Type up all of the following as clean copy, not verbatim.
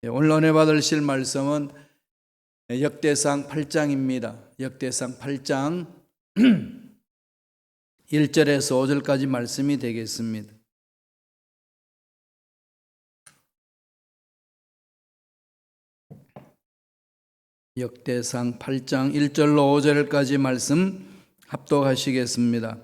오늘 은혜 받으실 말씀은 역대상 8장입니다. 역대상 8장 1절에서 5절까지 말씀이 되겠습니다. 역대상 8장 1절로 5절까지 말씀 합독하시겠습니다.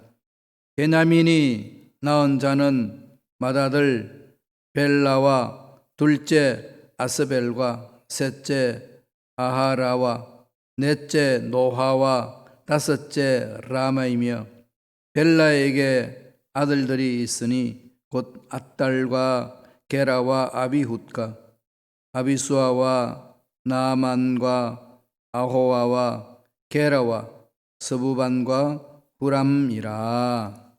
베냐민이 낳은 자는 맏아들 벨라와 둘째 아스벨과 셋째 아하라와 넷째 노하와 다섯째 라마이며, 벨라에게 아들들이 있으니 곧 앗달과 게라와 아비훗과 아비수아와 나아만과 아호와와 게라와 스부반과 후람이라.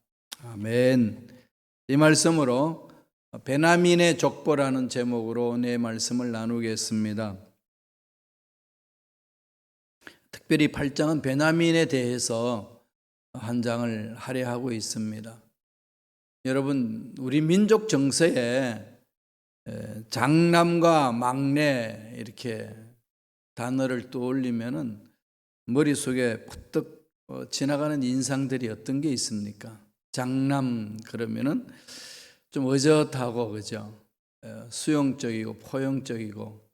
아멘. 이 말씀으로 베냐민의 족보라는 제목으로 내 말씀을 나누겠습니다. 특별히 8장은 베냐민에 대해서 한 장을 할애하고 있습니다. 여러분, 우리 민족 정서에 장남과 막내 이렇게 단어를 떠올리면은 머릿속에 퍼뜩 지나가는 인상들이 어떤 게 있습니까? 장남 그러면은 좀 의젓하고, 그죠? 수용적이고 포용적이고,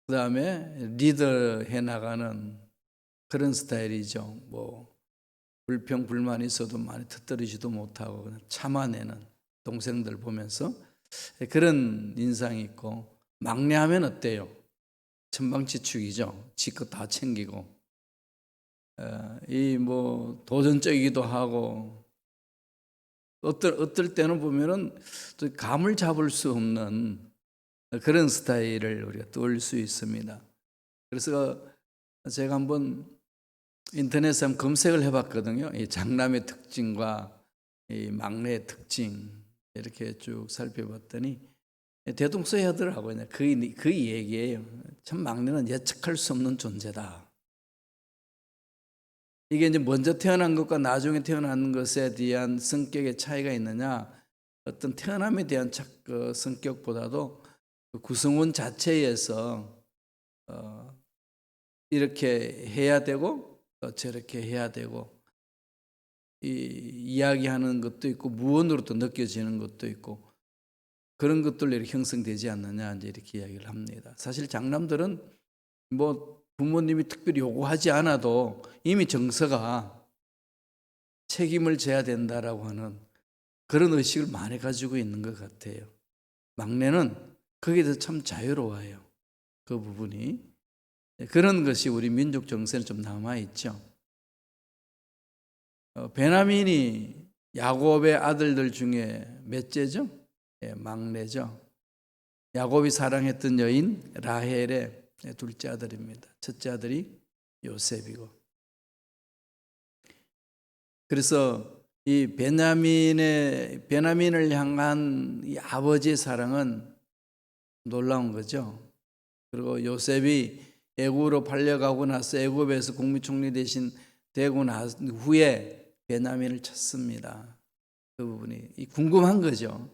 그 다음에 리더 해나가는 그런 스타일이죠. 뭐 불평 불만 있어도 많이 터뜨리지도 못하고 그냥 참아내는 동생들 보면서 그런 인상이 있고, 막내하면 어때요? 천방지축이죠. 지 거 다 챙기고, 이 뭐 도전적이기도 하고, 어떨 때는 보면은 감을 잡을 수 없는 그런 스타일을 우리가 떠올릴 수 있습니다. 그래서 제가 한번 인터넷에 한번 검색을 해봤거든요. 이 장남의 특징과 이 막내의 특징 이렇게 쭉 살펴봤더니 대동소이 하더라고요. 그 얘기예요. 참 막내는 예측할 수 없는 존재다. 이게 이제 먼저 태어난 것과 나중에 태어난 것에 대한 성격의 차이가 있느냐? 어떤 태어남에 대한 그 성격보다도 그 구성원 자체에서 이렇게 해야 되고 저렇게 해야 되고, 이야기하는 것도 있고 무언으로 또 느껴지는 것도 있고, 그런 것들로 이렇게 형성되지 않느냐, 이제 이렇게 이야기를 합니다. 사실 장남들은 뭐 부모님이 특별히 요구하지 않아도 이미 정서가 책임을 져야 된다라고 하는 그런 의식을 많이 가지고 있는 것 같아요. 막내는 거기에 대해서 참 자유로워요. 그 부분이. 그런 것이 우리 민족 정서에 좀 남아있죠. 베냐민이 야곱의 아들들 중에 몇째죠? 막내죠. 야곱이 사랑했던 여인 라헬의 둘째 아들입니다. 첫째 아들이 요셉이고. 그래서 이 베냐민을 향한 이 아버지의 사랑은 놀라운 거죠. 그리고 요셉이 애굽으로 팔려가고 나서 애굽에서 국무총리 대신 되고 난 후에 베냐민을 찾습니다. 그 부분이 궁금한 거죠.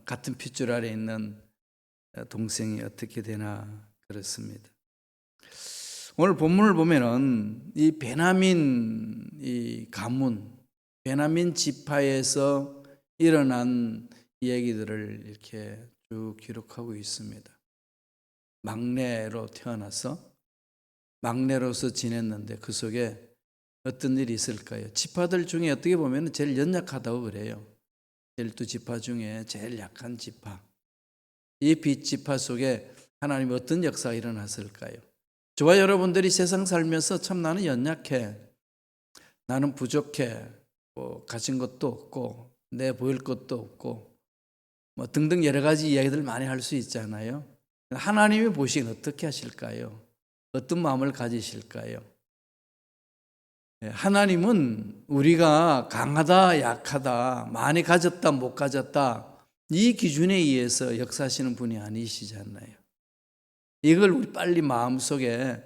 같은 핏줄 아래 있는 동생이 어떻게 되나 그렇습니다. 오늘 본문을 보면은 이 베냐민 이 가문, 베냐민 지파에서 일어난 이야기들을 이렇게 쭉 기록하고 있습니다. 막내로 태어나서 막내로서 지냈는데 그 속에 어떤 일이 있을까요? 지파들 중에 어떻게 보면 제일 연약하다고 그래요. 12지파 중에 제일 약한 지파. 이 빗지파 속에 하나님이 어떤 역사가 일어났을까요? 저와 여러분들이 세상 살면서 참 나는 연약해, 나는 부족해, 뭐 가진 것도 없고 내 보일 것도 없고 뭐 등등 여러 가지 이야기들 많이 할 수 있잖아요. 하나님이 보시기엔 어떻게 하실까요? 어떤 마음을 가지실까요? 하나님은 우리가 강하다, 약하다, 많이 가졌다, 못 가졌다, 이 기준에 의해서 역사하시는 분이 아니시잖아요. 이걸 우리 빨리 마음속에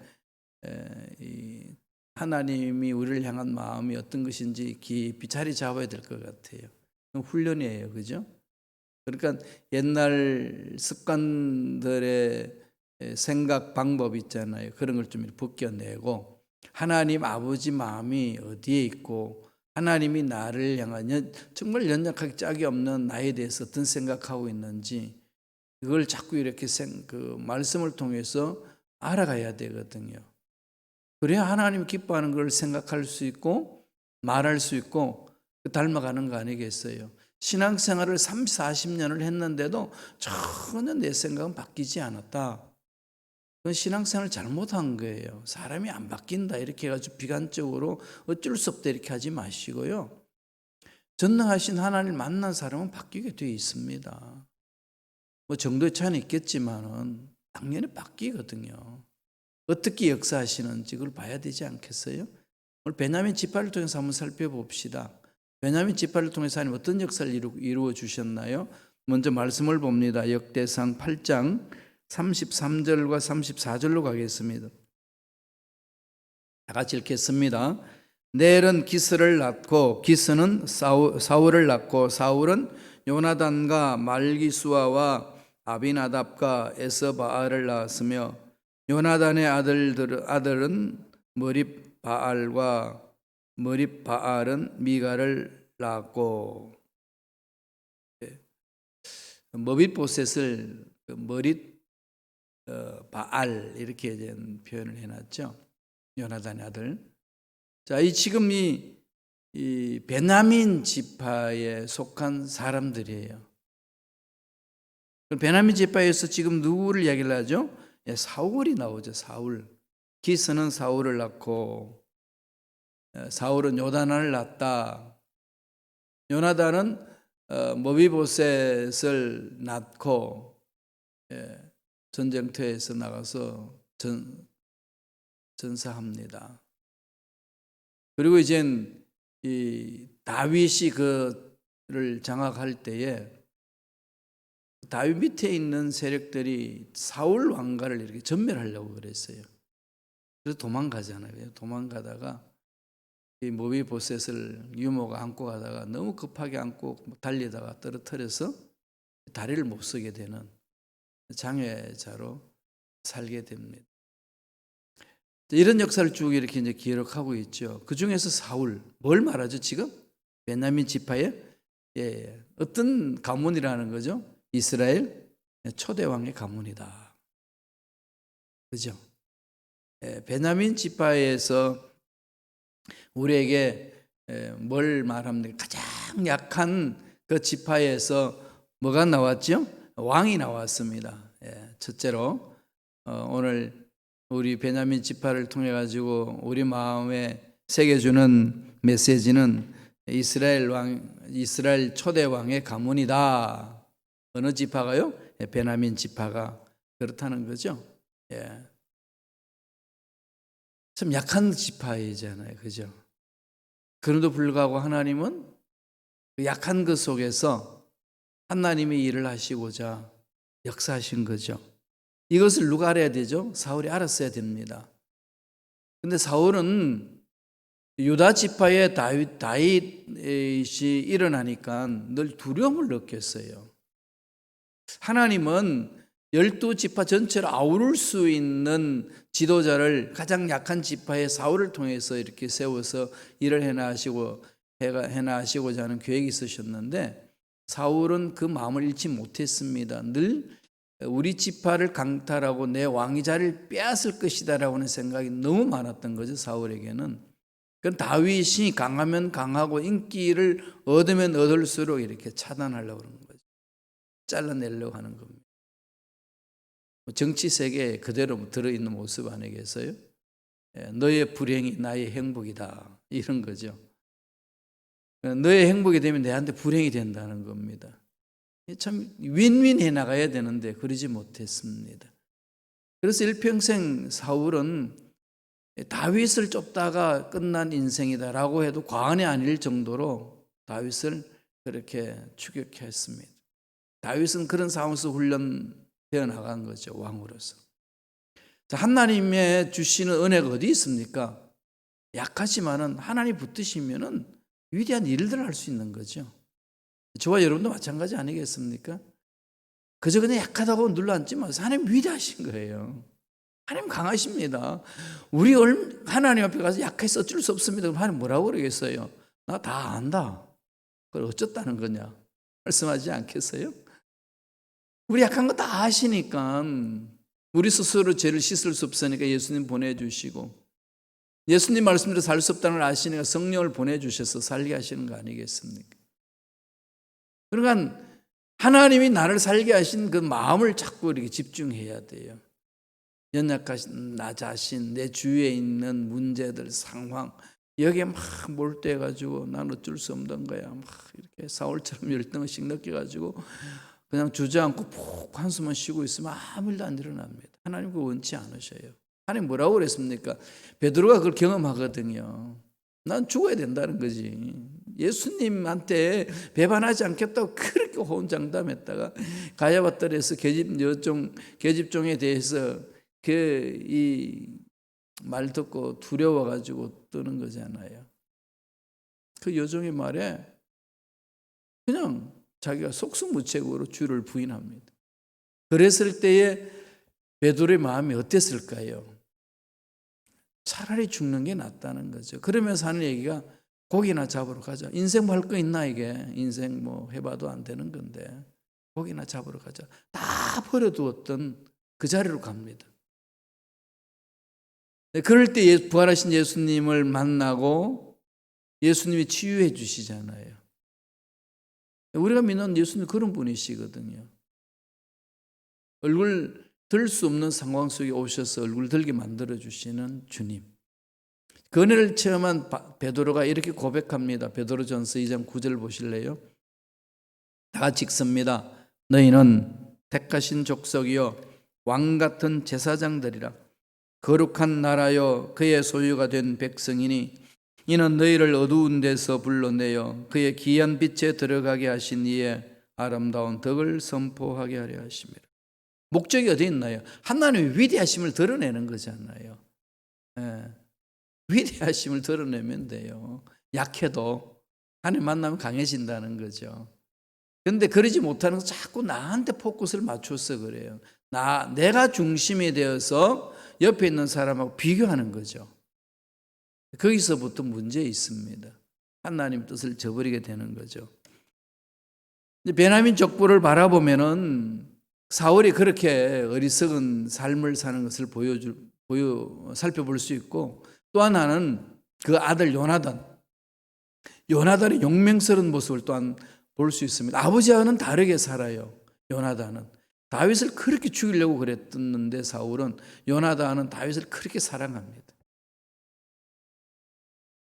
하나님이 우리를 향한 마음이 어떤 것인지 깊이 자리 잡아야 될 것 같아요. 훈련이에요, 그죠? 그러니까 옛날 습관들의 생각 방법 있잖아요. 그런 걸 좀 벗겨내고 하나님 아버지 마음이 어디에 있고 하나님이 나를 향한 정말 연약하게 짝이 없는 나에 대해서 어떤 생각하고 있는지 그걸 자꾸 이렇게 그 말씀을 통해서 알아가야 되거든요. 그래야 하나님 기뻐하는 걸 생각할 수 있고 말할 수 있고 닮아가는 거 아니겠어요? 신앙생활을 30, 40년을 했는데도 전혀 내 생각은 바뀌지 않았다. 그건 신앙생활을 잘못한 거예요. 사람이 안 바뀐다 이렇게 해가지고 비관적으로 어쩔 수 없다 이렇게 하지 마시고요. 전능하신 하나님을 만난 사람은 바뀌게 되어 있습니다. 뭐 정도의 차이는 있겠지만은 당연히 바뀌거든요. 어떻게 역사하시는지 그걸 봐야 되지 않겠어요? 오늘 베냐민 지파를 통해서 한번 살펴봅시다. 베냐민 지파를 통해서 하나님 어떤 역사를 이루어 주셨나요? 먼저 말씀을 봅니다. 역대상 8장 33절과 34절로 가겠습니다. 다 같이 읽겠습니다. 넬은 기스를 낳고 기스는 사울을 낳고 사울은 요나단과 말기수아와 아비나답과 에서바알을 낳았으며 요나단의 아들은 머립바알과 머립바알은 미가를 낳았고 머릿보셋을 머릿바알 이렇게 된 표현을 해놨죠. 요나단의 아들. 자, 지금 이 베냐민 지파에 속한 사람들이에요. 베냐민 지파에서 지금 누구를 이야기를 하죠? 사울이 나오죠. 사울. 기스는 사울을 낳고 사울은 요나단을 낳았다. 요나단은 머비보셋을 낳고 전쟁터에서 나가서 전사합니다. 그리고 이젠 이 다윗이 그를 장악할 때에 다윗 밑에 있는 세력들이 사울 왕가를 이렇게 전멸하려고 그랬어요. 그래서 도망가잖아요. 도망가다가 이 모비보셋을 유모가 안고 가다가 너무 급하게 안고 달리다가 떨어뜨려서 다리를 못 서게 되는 장애자로 살게 됩니다. 이런 역사를 쭉 이렇게 이제 기록하고 있죠. 그 중에서 사울, 뭘 말하죠 지금? 베냐민 지파의 어떤 가문이라는 거죠? 이스라엘 초대 왕의 가문이다. 그죠? 베냐민 지파에서 우리에게 뭘 말합니까? 가장 약한 그 지파에서 뭐가 나왔죠? 왕이 나왔습니다. 첫째로 오늘 우리 베냐민 지파를 통해 가지고 우리 마음에 새겨주는 메시지는 이스라엘 초대 왕의 가문이다. 어느 지파가요? 베냐민 지파가 그렇다는 거죠. 참 약한 지파이잖아요, 그죠? 그럼에도 불구하고 하나님은 그 약한 것 속에서 하나님이 일을 하시고자 역사하신 거죠. 이것을 누가 알아야 되죠? 사울이 알았어야 됩니다. 근데 사울은 유다 지파의 다윗이 일어나니까 늘 두려움을 느꼈어요. 하나님은 12지파 전체를 아우를 수 있는 지도자를 가장 약한 지파의 사울을 통해서 이렇게 세워서 일을 해나시고자 하는 계획이 있으셨는데 사울은 그 마음을 잃지 못했습니다. 늘 우리 지파를 강탈하고 내 왕위 자리를 빼앗을 것이다라고 하는 생각이 너무 많았던 거죠. 사울에게는. 그건 다윗이 강하면 강하고 인기를 얻으면 얻을수록 이렇게 차단하려고 하는 거죠. 잘라내려고 하는 겁니다. 정치 세계에 그대로 들어있는 모습 아니겠어요? 너의 불행이 나의 행복이다 이런 거죠. 너의 행복이 되면 내한테 불행이 된다는 겁니다. 참 윈윈 해나가야 되는데 그러지 못했습니다. 그래서 일평생 사울은 다윗을 쫓다가 끝난 인생이다라고 해도 과언이 아닐 정도로 다윗을 그렇게 추격했습니다. 다윗은 그런 상황에서 훈련되어 나간 거죠. 왕으로서. 자, 하나님의 주시는 은혜가 어디 있습니까? 약하지만은 하나님 붙드시면은 위대한 일들을 할 수 있는 거죠. 저와 여러분도 마찬가지 아니겠습니까? 그저 그냥 약하다고 눌러앉지 마세요. 하나님 위대하신 거예요. 하나님 강하십니다. 우리 하나님 앞에 가서 약해서 어쩔 수 없습니다. 그럼 하나님 뭐라고 그러겠어요? 나 다 안다. 그걸 어쩌다는 거냐? 말씀하지 않겠어요? 우리 약한 거 다 아시니까 우리 스스로 죄를 씻을 수 없으니까 예수님 보내주시고 예수님 말씀대로 살 수 없다는 걸 아시니까 성령을 보내주셔서 살게 하시는 거 아니겠습니까? 그러니까 하나님이 나를 살게 하신 그 마음을 자꾸 이렇게 집중해야 돼요. 연약하신 나 자신, 내 주위에 있는 문제들, 상황 여기에 막 몰두해가지고 난 어쩔 수 없는 거야. 막 이렇게 사울처럼 열등의식 느껴가지고 그냥 주저앉고 푹 한숨만 쉬고 있으면 아무 일도 안 일어납니다. 하나님 그거 원치 않으셔요. 하나님 뭐라고 그랬습니까? 베드로가 그걸 경험하거든요. 난 죽어야 된다는 거지. 예수님한테 배반하지 않겠다고 그렇게 호언장담했다가 가야바들에서 계집종에 대해서 이 말 듣고 두려워가지고 뜨는 거잖아요. 그 여종의 말에 그냥 자기가 속수무책으로 주를 부인합니다. 그랬을 때에 베드로의 마음이 어땠을까요? 차라리 죽는 게 낫다는 거죠. 그러면서 하는 얘기가 고기나 잡으러 가자. 인생 뭐 할 거 있나 이게. 인생 뭐 해봐도 안 되는 건데 고기나 잡으러 가자. 다 버려두었던 그 자리로 갑니다. 그럴 때 부활하신 예수님을 만나고 예수님이 치유해 주시잖아요. 우리가 믿는 예수님 그런 분이시거든요. 얼굴 들 수 없는 상황 속에 오셔서 얼굴 들게 만들어 주시는 주님. 그 은혜를 체험한 베드로가 이렇게 고백합니다. 베드로전서 2장 9절 보실래요? 다 같이 읽습니다. 너희는 택하신 족속이요 왕 같은 제사장들이라 거룩한 나라요 그의 소유가 된 백성이니 이는 너희를 어두운 데서 불러내어 그의 귀한 빛에 들어가게 하신 이의 아름다운 덕을 선포하게 하려 하심이라. 목적이 어디 있나요? 하나님의 위대하심을 드러내는 거잖아요. 위대하심을 드러내면 돼요. 약해도 하나님 만나면 강해진다는 거죠. 그런데 그러지 못하는 건 자꾸 나한테 포커스를 맞춰서 그래요. 내가 중심이 되어서 옆에 있는 사람하고 비교하는 거죠. 거기서부터 문제 있습니다. 하나님 뜻을 저버리게 되는 거죠. 베냐민 족보를 바라보면은 사울이 그렇게 어리석은 삶을 사는 것을 살펴볼 수 있고 또 하나는 그 아들 요나단의 용맹스러운 모습을 또한 볼 수 있습니다. 아버지와는 다르게 살아요. 요나단은 다윗을 그렇게 죽이려고 그랬는데 사울은 요나단은 다윗을 그렇게 사랑합니다.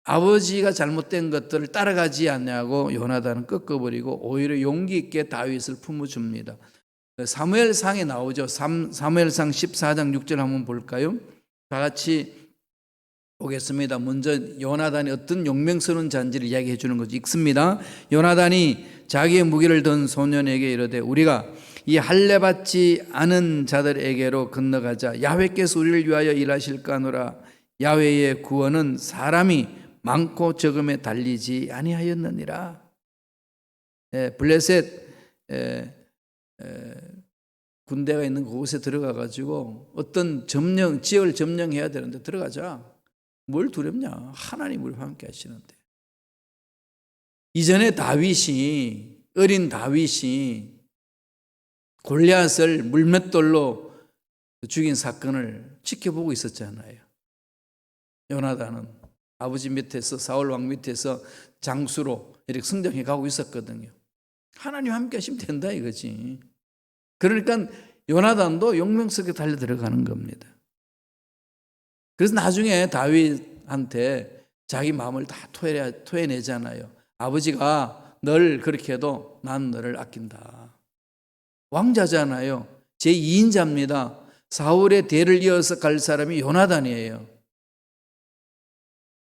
아버지가 잘못된 것들을 따라가지 않냐고 요나단은 꺾어버리고 오히려 용기 있게 다윗을 품어줍니다. 사무엘상에 나오죠. 사무엘상 14장 6절 한번 볼까요? 다 같이 보겠습니다. 먼저 요나단이 어떤 용맹스러운 잔지를 이야기해 주는 거죠. 읽습니다. 요나단이 자기의 무기를 든 소년에게 이르되 우리가 이 할례 받지 않은 자들에게로 건너가자. 야훼께서 우리를 위하여 일하실까 하노라. 야훼의 구원은 사람이 많고 적음에 달리지 아니하였느니라. 블레셋 군대가 있는 그곳에 들어가 가지고 어떤 지역을 점령해야 되는데 들어가자. 뭘 두렵냐? 하나님 우리와 함께 하시는데. 이전에 어린 다윗이 골리앗을 물맷돌로 죽인 사건을 지켜보고 있었잖아요. 요나단은 아버지 밑에서 사울 왕 밑에서 장수로 이렇게 성장해 가고 있었거든요. 하나님 함께 하시면 된다 이거지. 그러니까 요나단도 용맹스럽게 달려 들어가는 겁니다. 그래서 나중에 다윗한테 자기 마음을 다 토해내잖아요. 아버지가 널 그렇게 해도 난 너를 아낀다. 왕자잖아요. 제2인자입니다. 사울의 대를 이어서 갈 사람이 요나단이에요.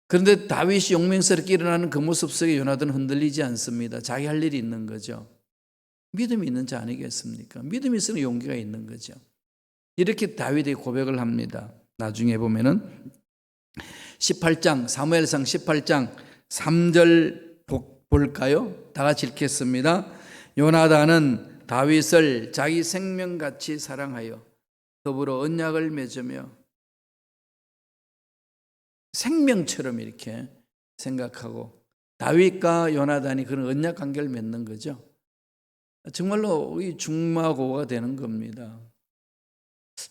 그런데 다윗이 용맹스럽게 일어나는 그 모습 속에 요나단은 흔들리지 않습니다. 자기 할 일이 있는 거죠. 믿음이 있는 자 아니겠습니까? 믿음이 있으면 용기가 있는 거죠. 이렇게 다윗이 고백을 합니다. 나중에 보면은 18장 사무엘상 18장 3절 볼까요? 다 같이 읽겠습니다. 요나단은 다윗을 자기 생명같이 사랑하여 더불어 언약을 맺으며, 생명처럼 이렇게 생각하고 다윗과 요나단이 그런 언약 관계를 맺는 거죠. 정말로 이 중마고가 되는 겁니다.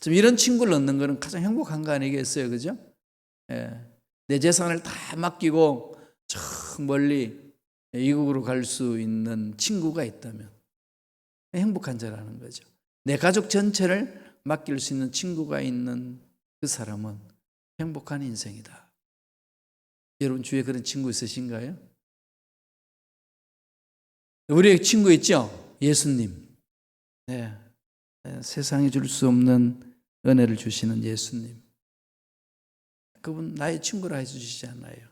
좀 이런 친구를 얻는 것은 가장 행복한 거 아니겠어요, 그죠? 예. 내 재산을 다 맡기고 저 멀리 이국으로 갈 수 있는 친구가 있다면 행복한 자라는 거죠. 내 가족 전체를 맡길 수 있는 친구가 있는 그 사람은 행복한 인생이다. 여러분 주위에 그런 친구 있으신가요? 우리의 친구 있죠? 예수님. 네. 세상에 줄 수 없는 은혜를 주시는 예수님. 그분 나의 친구라 해주시지 않아요.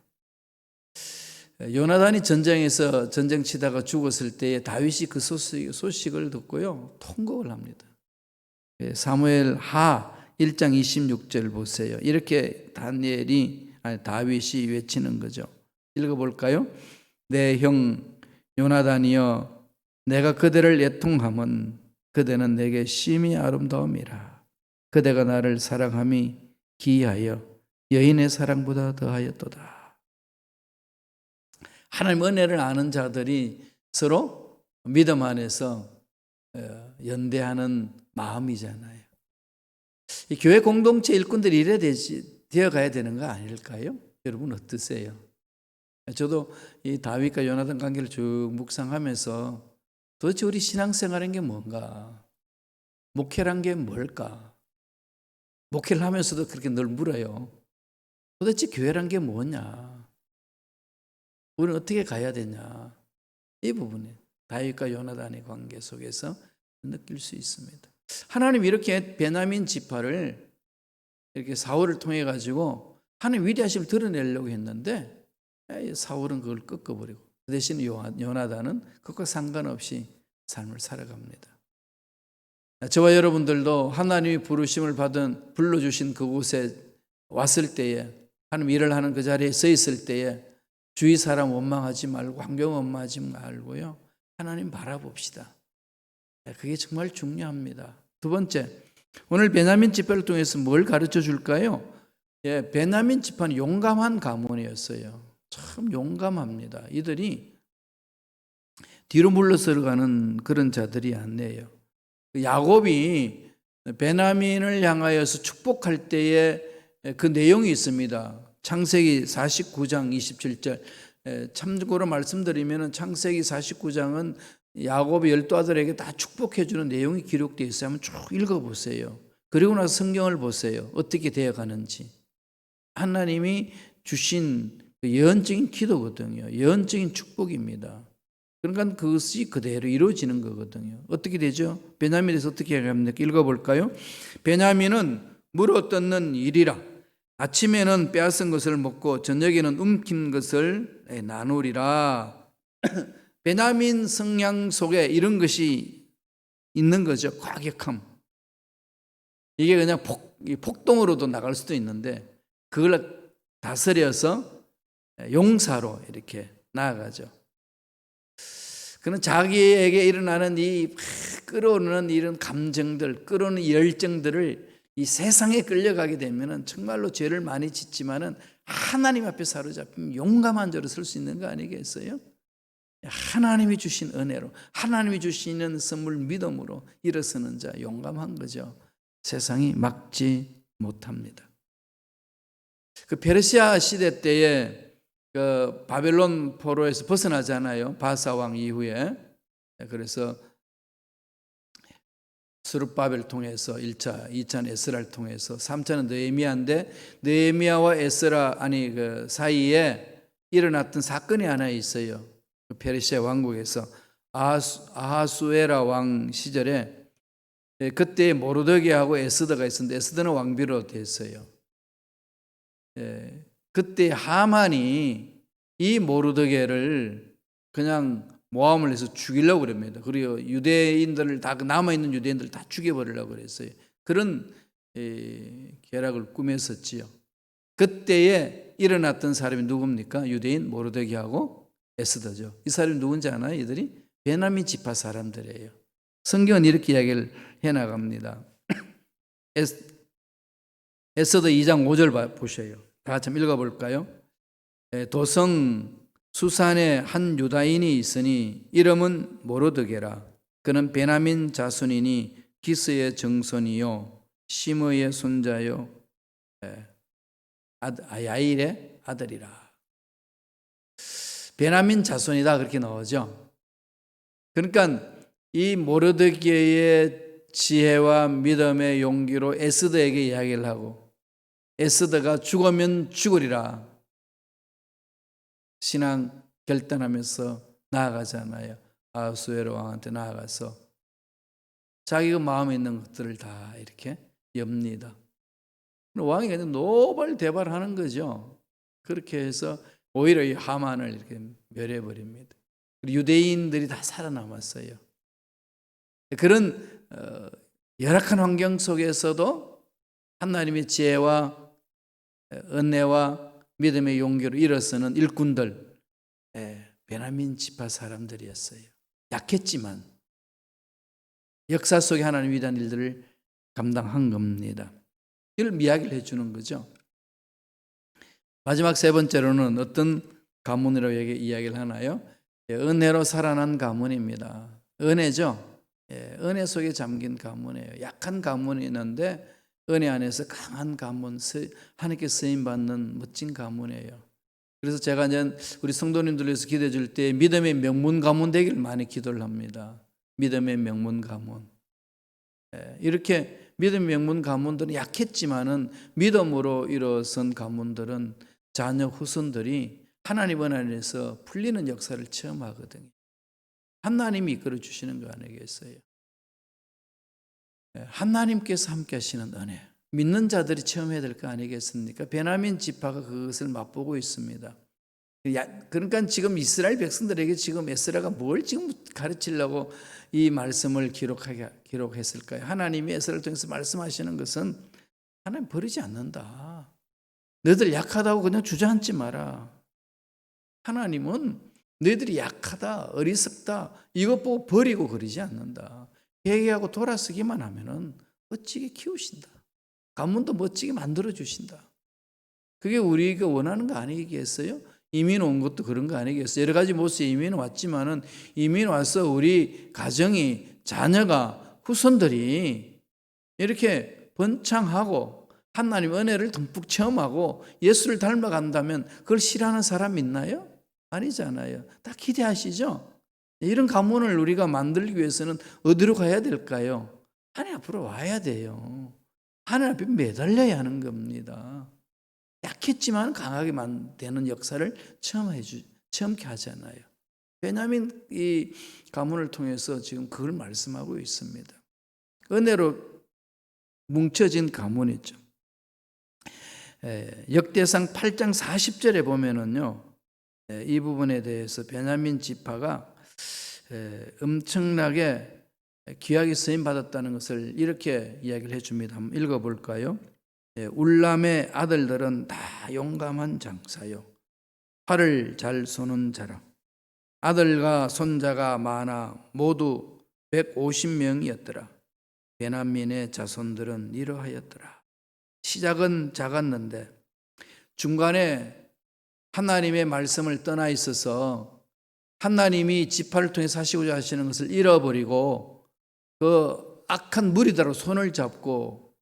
요나단이 전쟁에서 전쟁 치다가 죽었을 때에 다윗이 그 소식을 듣고요, 통곡을 합니다. 사무엘 하 1장 26절 보세요. 이렇게 다윗이 외치는 거죠. 읽어볼까요? 내 형 요나단이여, 내가 그대를 애통함은 그대는 내게 심히 아름다움이라. 그대가 나를 사랑함이 기이하여 여인의 사랑보다 더하였도다. 하나님 은혜를 아는 자들이 서로 믿음 안에서 연대하는 마음이잖아요. 이 교회 공동체 일꾼들이 이래 되어가야 되는 거 아닐까요? 여러분 어떠세요? 저도 이 다윗과 요나단 관계를 쭉 묵상하면서 도대체 우리 신앙생활인 게 뭔가? 목회란 게 뭘까? 목회를 하면서도 그렇게 늘 물어요. 도대체 교회란 게 뭐냐? 우리는 어떻게 가야 되냐? 이 부분에 다윗과 요나단의 관계 속에서 느낄 수 있습니다. 하나님 이렇게 베냐민 지파를 이렇게 사울을 통해 가지고 하나님 위대하심을 드러내려고 했는데 사울은 그걸 꺾어버리고 그 대신 요나단은 그것과 상관없이 삶을 살아갑니다. 저와 여러분들도 하나님이 부르심을 받은 불러주신 그곳에 왔을 때에, 하나님 일을 하는 그 자리에 서 있을 때에 주위 사람 원망하지 말고 환경 원망하지 말고요, 하나님 바라봅시다. 그게 정말 중요합니다. 두 번째, 오늘 베냐민 지파를 통해서 뭘 가르쳐 줄까요? 베냐민 지파는 용감한 가문이었어요. 참 용감합니다. 이들이 뒤로 물러서가는 그런 자들이 아니에요. 야곱이 베냐민을 향하여서 축복할 때에 그 내용이 있습니다. 창세기 49장 27절. 참고로 말씀드리면 창세기 49장은 야곱이 12아들에게 다 축복해주는 내용이 기록되어 있어요. 한번 쭉 읽어보세요. 그리고 나서 성경을 보세요. 어떻게 되어가는지. 하나님이 주신 예언적인 기도거든요. 예언적인 축복입니다. 그러니까 그것이 그대로 이루어지는 거거든요. 어떻게 되죠? 베냐민에서 어떻게 합니까? 읽어볼까요? 베냐민은 물어 뜯는 일이라. 아침에는 빼앗은 것을 먹고 저녁에는 움킨 것을 나누리라. 베냐민 성향 속에 이런 것이 있는 거죠. 과격함. 이게 그냥 폭동으로도 나갈 수도 있는데 그걸 다스려서 용사로 이렇게 나아가죠. 그는 자기에게 일어나는 이 끌어오는 이런 감정들, 끌어오는 열정들을 이 세상에 끌려가게 되면 정말로 죄를 많이 짓지만은 하나님 앞에 사로잡히면 용감한 자로 설 수 있는 거 아니겠어요? 하나님이 주신 은혜로, 하나님이 주시는 선물 믿음으로 일어서는 자, 용감한 거죠. 세상이 막지 못합니다. 그 페르시아 시대 때에 그 바벨론 포로에서 벗어나잖아요. 바사 왕 이후에. 그래서 스룹바벨 통해서 1차, 2차는 에스라를 통해서 3차는 느헤미야인데 느헤미야와 에스라 그 사이에 일어났던 사건이 하나 있어요. 페르시아 왕국에서 아하수에라 왕 시절에 그때 모르드게하고 에스더가 있었는데 에스더는 왕비로 됐어요. 그때 하만이 이 모르드게를 그냥 모함을 해서 죽이려고 그럽니다. 그리고 유대인들을 다 남아있는 유대인들을 다 죽여버리려고 그랬어요. 그런 계략을 꾸몄었지요. 그때에 일어났던 사람이 누굽니까? 유대인 모르드게하고 에스더죠. 이 사람이 누군지 아나요? 이들이 베냐민 지파 사람들이에요. 성경은 이렇게 이야기를 해나갑니다. 에스더 2장 5절 보셔요. 다 같이 한번 읽어볼까요? 도성 수산에 한 유다인이 있으니 이름은 모르드게라. 그는 베냐민 자손이니 기스의 정손이요 시므의 손자요 야일의 아들이라. 베냐민 자손이다 그렇게 나오죠. 그러니까 이 모르드게의 지혜와 믿음의 용기로 에스더에게 이야기를 하고 에스더가 죽으면 죽으리라 신앙 결단하면서 나아가잖아요. 아하수에로 왕한테 나아가서 자기가 마음에 있는 것들을 다 이렇게 엽니다. 왕이 그냥 노발대발하는 거죠. 그렇게 해서 오히려 이 하만을 이렇게 멸해버립니다. 유대인들이 다 살아남았어요. 그런 열악한 환경 속에서도 하나님의 지혜와 은혜와 믿음의 용기로 일어서는 일꾼들, 베냐민 지파 사람들이었어요. 약했지만 역사 속에 하나님 위대한 일들을 감당한 겁니다. 이걸 이야기를 해주는 거죠. 마지막 세 번째로는 어떤 가문이라고 이야기를 하나요? 은혜로 살아난 가문입니다. 은혜죠. 은혜 속에 잠긴 가문이에요. 약한 가문이 있는데 은혜 안에서 강한 가문, 하나님께 쓰임받는 멋진 가문이에요. 그래서 제가 이제 우리 성도님들 위해서 기도해 줄 때 믿음의 명문 가문 되기를 많이 기도를 합니다. 믿음의 명문 가문. 이렇게 믿음의 명문 가문들은 약했지만은 믿음으로 일어선 가문들은 자녀 후손들이 하나님 안에서 풀리는 역사를 체험하거든요. 하나님이 이끌어 주시는 거 아니겠어요? 하나님께서 함께 하시는 은혜, 믿는 자들이 체험해야 될 거 아니겠습니까? 베냐민 지파가 그것을 맛보고 있습니다. 그러니까 지금 이스라엘 백성들에게 지금 에스라가 뭘 지금 가르치려고 이 말씀을 기록했을까요? 하나님이 에스라를 통해서 말씀하시는 것은 하나님 버리지 않는다. 너희들 약하다고 그냥 주저앉지 마라. 하나님은 너희들이 약하다, 어리석다 이것 보고 버리고 그러지 않는다. 회개하고 돌아서기만 하면은 멋지게 키우신다. 가문도 멋지게 만들어 주신다. 그게 우리가 원하는 거 아니겠어요? 이민 온 것도 그런 거 아니겠어요? 여러 가지 모습에 이민 왔지만은 이민 와서 우리 가정이 자녀가 후손들이 이렇게 번창하고 하나님 은혜를 듬뿍 체험하고 예수를 닮아간다면 그걸 싫어하는 사람 있나요? 아니잖아요. 다 기대하시죠? 이런 가문을 우리가 만들기 위해서는 어디로 가야 될까요? 하나님 앞으로 와야 돼요. 하나님 앞에 매달려야 하는 겁니다. 약했지만 강하게 되는 역사를 체험케 하잖아요. 베냐민 이 가문을 통해서 지금 그걸 말씀하고 있습니다. 은혜로 뭉쳐진 가문이죠. 역대상 8장 40절에 보면은요, 이 부분에 대해서 베냐민 지파가 엄청나게 귀하게 쓰임 받았다는 것을 이렇게 이야기를 해줍니다. 한번 읽어볼까요? 울람의 아들들은 다 용감한 장사요, 활을 잘 쏘는 자라. 아들과 손자가 많아 모두 150명이었더라. 베냐민의 자손들은 이러하였더라. 시작은 작았는데 중간에 하나님의 말씀을 떠나 있어서 하나님이 지파를 통해서 하시고자 하시는 것을 잃어버리고 그 악한 무리다로 손을 잡고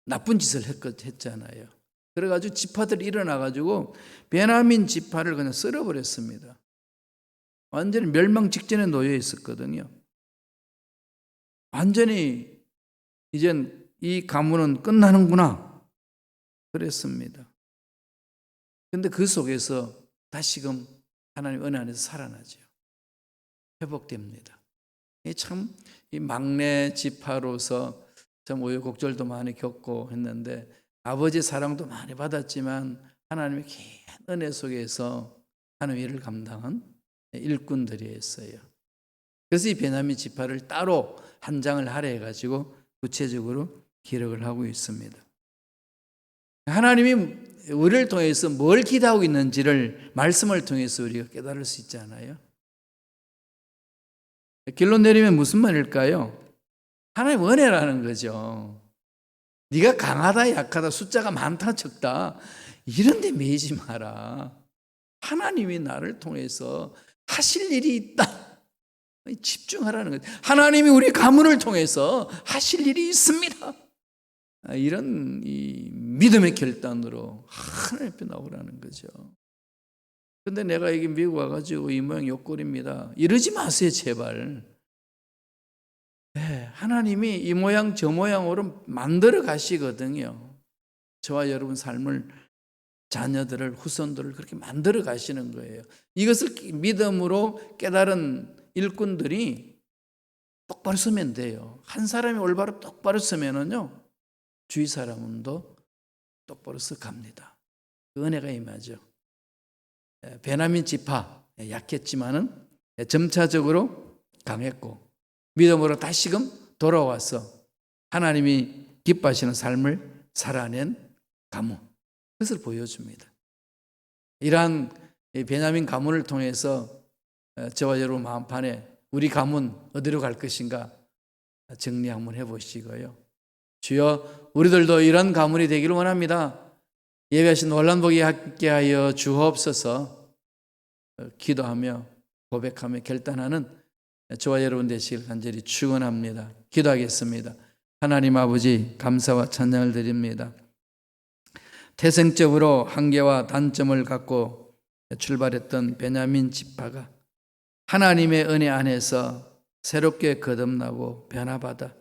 나쁜 짓을 했잖아요. 그래가지고 지파들이 일어나가지고 베냐민 지파를 그냥 쓸어버렸습니다. 완전히 멸망 직전에 놓여 있었거든요. 완전히 이젠 이 가문은 끝나는구나 그랬습니다. 그런데 그 속에서 다시금 하나님 은혜 안에서 살아나죠. 회복됩니다. 참 이 막내 지파로서 참 우여곡절도 많이 겪고 했는데 아버지 사랑도 많이 받았지만 하나님의 긴 은혜 속에서 하나님의 일을 감당한 일꾼들이었어요. 그래서 이 베냐민 지파를 따로 한 장을 할애해가지고 구체적으로 기록을 하고 있습니다. 하나님이 우리를 통해서 뭘 기대하고 있는지를 말씀을 통해서 우리가 깨달을 수 있지 않아요? 결론 내리면 무슨 말일까요? 하나님 은혜라는 거죠. 네가 강하다 약하다 숫자가 많다 적다 이런 데 매이지 마라. 하나님이 나를 통해서 하실 일이 있다. 집중하라는 거죠. 하나님이 우리 가문을 통해서 하실 일이 있습니다. 이런 이 믿음의 결단으로 하나님 앞에 나오라는 거죠. 근데 내가 여기 미국 와가지고 이 모양 요 꼴입니다. 이러지 마세요, 제발. 네, 하나님이 이 모양 저 모양으로 만들어 가시거든요. 저와 여러분 삶을, 자녀들을, 후손들을 그렇게 만들어 가시는 거예요. 이것을 믿음으로 깨달은 일꾼들이 똑바로 서면 돼요. 한 사람이 올바로 똑바로 서면은요, 주위 사람도 똑바로 서 갑니다. 그 은혜가 임하죠. 베냐민 지파 약했지만은 점차적으로 강했고 믿음으로 다시금 돌아와서 하나님이 기뻐하시는 삶을 살아낸 가문, 그것을 보여줍니다. 이러한 베냐민 가문을 통해서 저와 여러분 마음판에 우리 가문 어디로 갈 것인가 정리 한번 해보시고요. 주여, 우리들도 이런 가문이 되기를 원합니다. 예배하신 놀란 복이 함께 하여 주옵소서. 기도하며 고백하며 결단하는 저와 여러분 되시길 간절히 축원합니다. 기도하겠습니다. 하나님 아버지, 감사와 찬양을 드립니다. 태생적으로 한계와 단점을 갖고 출발했던 베냐민 지파가 하나님의 은혜 안에서 새롭게 거듭나고 변화받아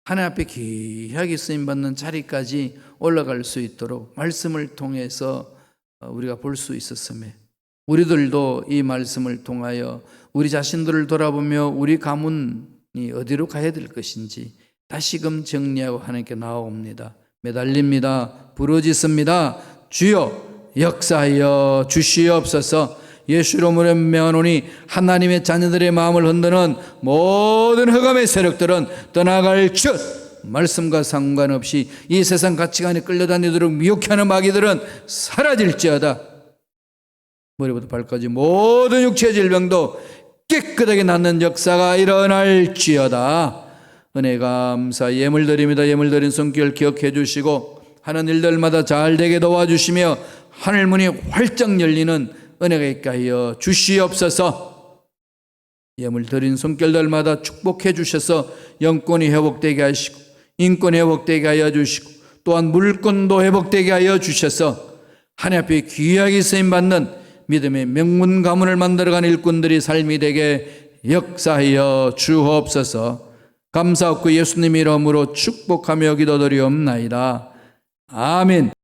하나님 앞에 귀하게 쓰임받는 자리까지 올라갈 수 있도록 말씀을 통해서 우리가 볼 수 있었음에, 우리들도 이 말씀을 통하여 우리 자신들을 돌아보며 우리 가문이 어디로 가야 될 것인지 다시금 정리하고 하나님께 나아옵니다. 매달립니다. 부르짖습니다. 주여 역사하여 주시옵소서. 예수 이름으로 명하노니 하나님의 자녀들의 마음을 흔드는 모든 흑암의 세력들은 떠나갈 즉, 말씀과 상관없이 이 세상 가치관에 끌려다니도록 미혹하는 마귀들은 사라질지어다. 머리부터 발까지 모든 육체의 질병도 깨끗하게 낫는 역사가 일어날지어다. 은혜 감사 예물 드립니다. 예물 드린 손길 기억해 주시고 하는 일들마다 잘 되게 도와주시며 하늘 문이 활짝 열리는 은혜가 있게 하여 주시옵소서. 예물 드린 손길들마다 축복해 주셔서 영권이 회복되게 하시고 인권이 회복되게 하여 주시고 또한 물권도 회복되게 하여 주셔서 하나님 앞에 귀하게 쓰임받는 믿음의 명문 가문을 만들어가는 일꾼들이 삶이 되게 역사하여 주옵소서. 감사하고 예수님 이름으로 축복하며 기도드리옵나이다. 아멘.